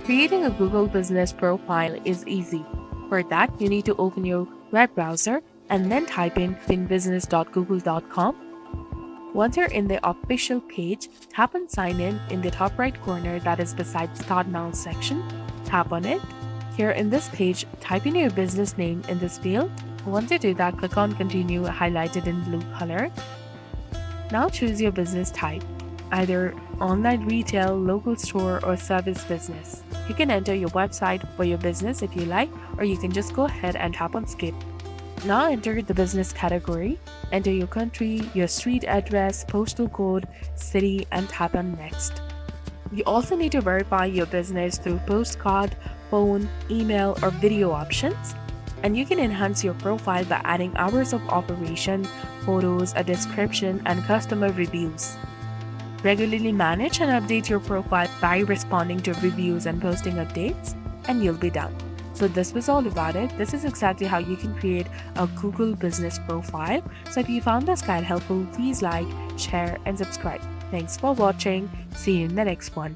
Creating a Google Business profile is easy. For that, you need to open your web browser and then type in business.google.com. Once you're in the official page, tap on Sign in the top right corner that is beside Start Now section. Tap on it. Here in this page, type in your business name in this field. Once you do that, click on Continue highlighted in blue color. Now choose your business type, either online retail, local store, or service business. You can enter your website for your business if you like, or you can just go ahead and tap on Skip. Now enter the business category, enter your country, your street address, postal code, city, and tap on Next. You also need to verify your business through postcard, phone, email, or video options. And you can enhance your profile by adding hours of operation, photos, a description, and customer reviews. Regularly manage and update your profile by responding to reviews and posting updates, and you'll be done. So this was all about it. This is exactly how you can create a Google Business profile. So if you found this guide helpful, please like, share, and subscribe. Thanks for watching. See you in the next one.